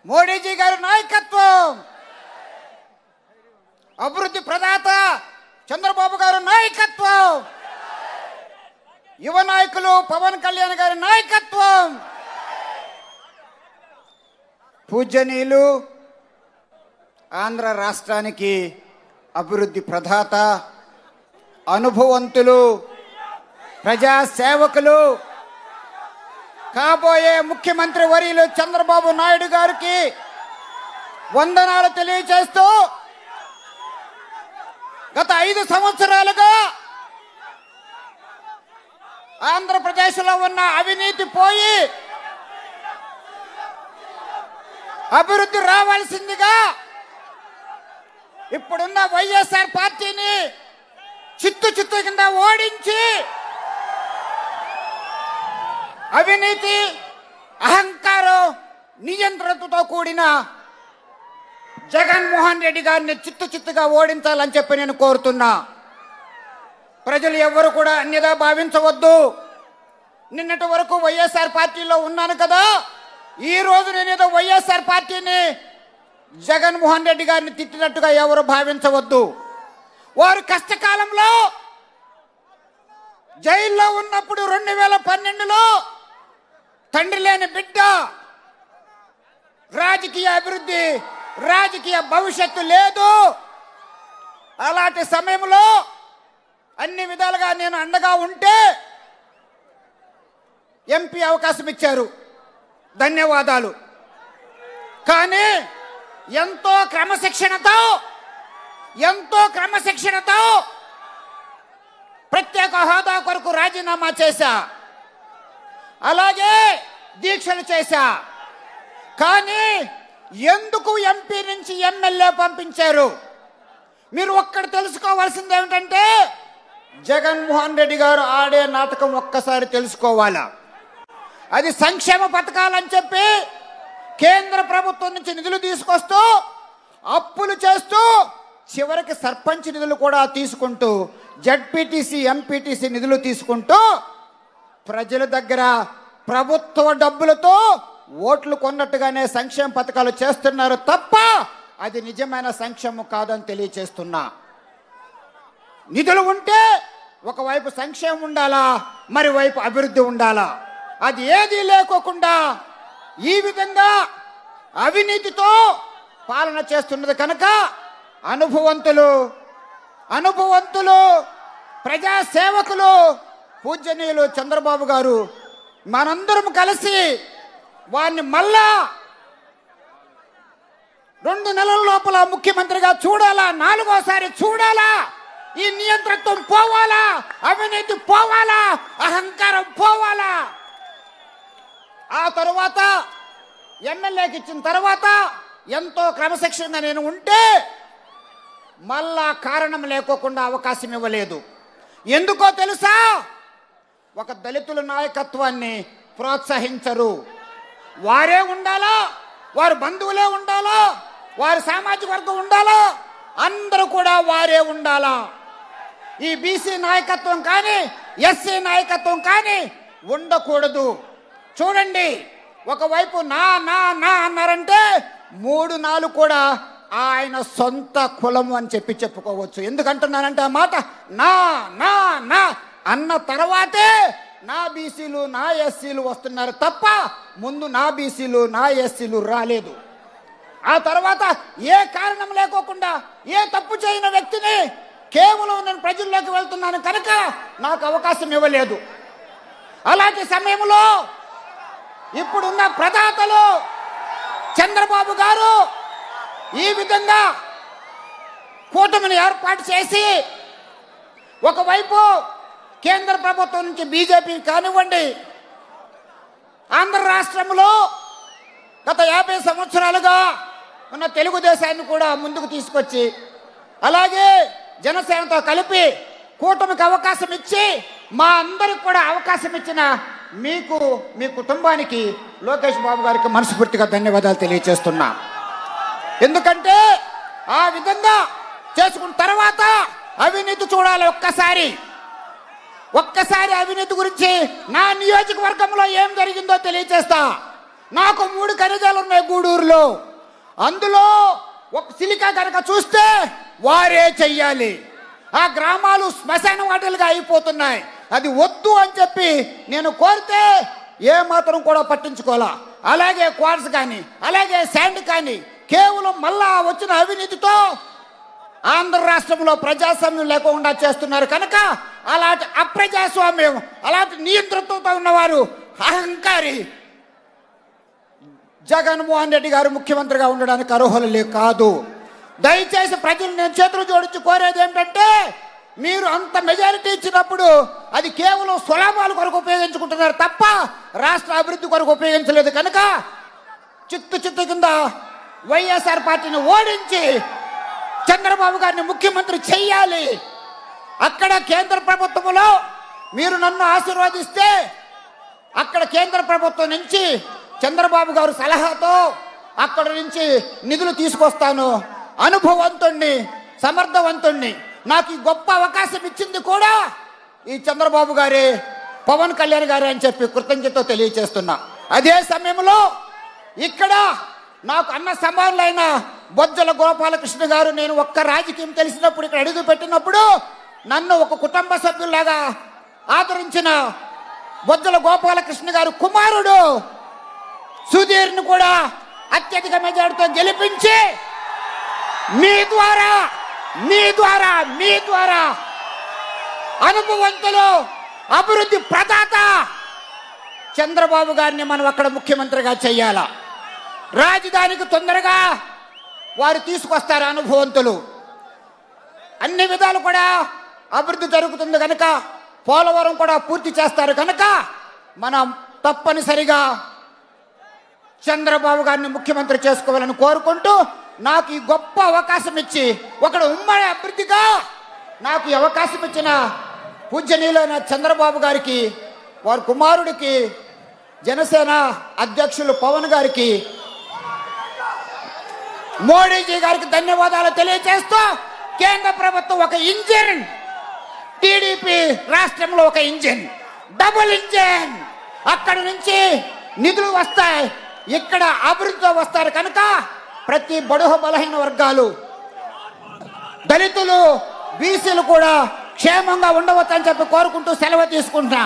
మోడీజీ గారి నాయకత్వం, అభివృద్ధి ప్రదాత చంద్రబాబు గారి నాయకత్వం, యువ నాయకులు పవన్ కళ్యాణ్ గారి నాయకత్వం, పూజనీయులు ఆంధ్ర రాష్ట్రానికి అభివృద్ధి ప్రదాత, అనుభవంతులు, ప్రజా సేవకులు, కాబోయే ముఖ్యమంత్రి వర్యులు చంద్రబాబు నాయుడు గారికి వందనాలు తెలియజేస్తూ గత 5 సంవత్సరాలుగా ఆంధ్రప్రదేశ్లో ఉన్న అవినీతి పోయి అభివృద్ధి రావాల్సిందిగా ఇప్పుడున్న వైఎస్ఆర్ పార్టీని చిత్తు కింద ఓడించి అవినీతి, అహంకారం, నియంత్రణతో కూడిన జగన్మోహన్ రెడ్డి గారిని చిత్తుగా ఓడించాలని చెప్పి నేను కోరుతున్నా. ప్రజలు ఎవరు కూడా అన్యదా భావించవద్దు. నిన్నటి వరకు వైఎస్ఆర్ పార్టీలో ఉన్నాను కదా, ఈ రోజు నేనేదో వైఎస్ఆర్ పార్టీని జగన్మోహన్ రెడ్డి గారిని తిట్టినట్టుగా ఎవరు భావించవద్దు. వారు కష్టకాలంలో జైల్లో ఉన్నప్పుడు 2012లో తండ్రి లేని బిడ్డ, రాజకీయ అభివృద్ధి, రాజకీయ భవిష్యత్తు లేదు. అలాంటి సమయంలో అన్ని విధాలుగా నేను అండగా ఉంటే ఎంపీ అవకాశం ఇచ్చారు, ధన్యవాదాలు. కానీ ఎంతో క్రమశిక్షణతో ప్రత్యేక హోదా కొరకు రాజీనామా చేశా, అలాగే దీక్షలు చేశా. కానీ ఎందుకు ఎంపీ నుంచి ఎమ్మెల్యే పంపించారు? మీరు ఒక్కటి తెలుసుకోవాల్సింది ఏమిటంటే, జగన్మోహన్ రెడ్డి గారు ఆడే నాటకం ఒక్కసారి తెలుసుకోవాలా. అది సంక్షేమ పథకాలని చెప్పి కేంద్ర ప్రభుత్వం నుంచి నిధులు తీసుకొస్తూ అప్పులు చేస్తూ చివరికి సర్పంచ్ నిధులు కూడా తీసుకుంటూ జడ్పీటీసీ, ఎంపీటీసీ నిధులు తీసుకుంటూ ప్రజల దగ్గర ప్రభుత్వ డబ్బులతో ఓట్లు కొన్నట్టుగానే సంక్షేమ పథకాలు చేస్తున్నారు తప్ప అది నిజమైన సంక్షేమం కాదని తెలియచేస్తున్నా. నిధులు ఉంటే ఒకవైపు సంక్షేమం ఉండాలా, మరోవైపు అభివృద్ధి ఉండాలా. అది ఏదీ లేకోకుండా ఈ విధంగా అవినీతితో పాలన చేస్తున్నది కనుక అనుభవంతులు ప్రజా సేవకులు పూజనీయులు చంద్రబాబు గారు మనందరం కలిసి వారిని మళ్ళా 2 నెలల లోపల ముఖ్యమంత్రిగా చూడాలా, 4వసారి చూడాలా. ఈ నియంత్రణం పోవాలా, అవినీతి పోవాలా, అహంకారం పోవాలా. ఆ తరువాత ఎమ్మెల్యేకి ఇచ్చిన తర్వాత ఎంతో క్రమశిక్షణగా నేను ఉంటే మళ్ళా కారణం లేకోకుండా అవకాశం ఇవ్వలేదు. ఎందుకో తెలుసా? ఒక దళితుల నాయకత్వాన్ని ప్రోత్సహించరు. వారే ఉండాలా, వారి బంధువులే ఉండాలా, వారి సామాజిక వర్గం ఉండాలా, అందరూ కూడా వారే ఉండాలా. ఈ బీసీ నాయకత్వం కానీ ఎస్సీ నాయకత్వం కానీ ఉండకూడదు. చూడండి, ఒకవైపు నా నా నా అన్నారంటే 3-4 కూడా ఆయన సొంత కులము అని చెప్పుకోవచ్చు. ఎందుకంటున్నానంటే ఆ మాట నా నా నా అన్న తర్వాతే నా బీసీలు, నా ఎస్సీలు వస్తున్నారు తప్ప ముందు నా బీసీలు, నా ఎస్సీలు రాలేదు. ఆ తర్వాత ఏ కారణం లేకోకుండా ఏ తప్పు చేయని వ్యక్తిని కేవలం నేను ప్రజల్లోకి వెళ్తున్నాను కనుక నాకు అవకాశం ఇవ్వలేదు. అలాంటి సమయంలో ఇప్పుడున్న ప్రదాతలు చంద్రబాబు గారు ఈ విధంగా కూటమిని ఏర్పాటు చేసి ఒకవైపు కేంద్ర ప్రభుత్వం నుంచి బీజేపీ కానివ్వండి, ఆంధ్ర రాష్ట్రంలో గత 50 సంవత్సరాలుగా ఉన్న తెలుగుదేశాన్ని కూడా ముందుకు తీసుకొచ్చి అలాగే జనసేనతో కలిపి కూటమికి అవకాశం ఇచ్చి మా అందరికి కూడా అవకాశం ఇచ్చిన మీకు, మీ కుటుంబానికి, లోకేష్ బాబు గారికి మనస్ఫూర్తిగా ధన్యవాదాలు తెలియజేస్తున్నా. ఎందుకంటే ఆ విధంగా చేసుకున్న తర్వాత అవినీతి చూడాలి. ఒక్కసారి అవినీతి గురించి నా నియోజకవర్గంలో ఏం జరిగిందో తెలియజేస్తా. నాకు 3 ఖనిజాలు ఉన్నాయి గూడూరులో. అందులో ఒక సిలికా కనుక చూస్తే వారే చెయ్యాలి. ఆ గ్రామాలు శ్మశాన వాటిలుగా అయిపోతున్నాయి. అది వద్దు అని చెప్పి నేను కోరితే ఏ మాత్రం కూడా పట్టించుకోవాలా. అలాగే క్వార్ట్స్ కానీ అలాగే శాండ్ కానీ కేవలం మళ్ళా వచ్చిన అవినీతితో ఆంధ్ర రాష్ట్రంలో ప్రజాస్వామ్యం లేకుండా చేస్తున్నారు. కనుక అలాంటి అప్రజాస్వామ్యం, అలాంటి నియంతృత్వంతో ఉన్నవారు అహంకారి జగన్మోహన్ రెడ్డి గారు ముఖ్యమంత్రిగా ఉండడానికి అర్హులు కాదు. దయచేసి ప్రజలు నేను చేతులు జోడించి కోరేది ఏమిటంటే, మీరు అంత మెజారిటీ ఇచ్చినప్పుడు అది కేవలం స్వలాభాల కొరకు ఉపయోగించుకుంటున్నారు తప్ప రాష్ట్ర అభివృద్ధి కొరకు ఉపయోగించలేదు. కనుక చిత్తు కింద వైఎస్ఆర్ పార్టీని ఓడించి చంద్రబాబు గారిని ముఖ్యమంత్రి చెయ్యాలి. అక్కడ కేంద్ర ప్రభుత్వంలో మీరు నన్ను ఆశీర్వదిస్తే అక్కడ కేంద్ర ప్రభుత్వం నుంచి చంద్రబాబు గారు సలహాతో అక్కడ నుంచి నిధులు తీసుకొస్తాను. అనుభవంతుణ్ణి, సమర్థవంతుణ్ణి. నాకు ఈ గొప్ప అవకాశం ఇచ్చింది కూడా ఈ చంద్రబాబు గారే, పవన్ కళ్యాణ్ గారే అని చెప్పి కృతజ్ఞత తెలియచేస్తున్నా. అదే సమయంలో ఇక్కడ నాకు అన్న సమానులైన బొజ్జల గోపాలకృష్ణ గారు, నేను ఒక్క రాజకీయం తెలిసినప్పుడు ఇక్కడ అడుగు పెట్టినప్పుడు నన్ను ఒక కుటుంబ సభ్యులాగా ఆదరించిన బొజ్జల గోపాలకృష్ణ గారు కుమారుడు సుధీర్ను కూడా అత్యధిక మెజార్టీతో గెలిపించి మీ ద్వారా అనుభవంతులు, అభివృద్ధి ప్రదాత చంద్రబాబు గారిని మనం అక్కడ ముఖ్యమంత్రిగా చెయ్యాలా. రాజధానికి తొందరగా వారు తీసుకొస్తారు అనుభవంతులు. అన్ని విధాలు కూడా అభివృద్ధి జరుగుతుంది కనుక పోలవరం కూడా పూర్తి చేస్తారు కనుక మనం తప్పనిసరిగా చంద్రబాబు గారిని ముఖ్యమంత్రి చేసుకోవాలని కోరుకుంటూ, నాకు ఈ గొప్ప అవకాశం ఇచ్చి ఒక ఉమ్మడి అభివృద్ధిగా నాకు ఈ అవకాశం ఇచ్చిన పూజ్యనీయులైన చంద్రబాబు గారికి, వారి కుమారుడికి, జనసేన అధ్యక్షులు పవన్ గారికి, మోడీజీ గారికి ధన్యవాదాలు తెలియజేస్తూ, కేంద్ర ప్రభుత్వం ఒక ఇంజిన్, టీడీపీ రాష్ట్రంలో ఒక ఇంజిన్, డబుల్ ఇంజిన్. అక్కడి నుంచి నిధులు వస్తాయి, ఇక్కడ అభివృద్ధితో వస్తారు కనుక ప్రతి బడుగు బలహీన వర్గాలు, దళితులు, బీసీలు కూడా క్షేమంగా ఉండవచ్చని చెప్పి కోరుకుంటూ సెలవు తీసుకుంటున్నా.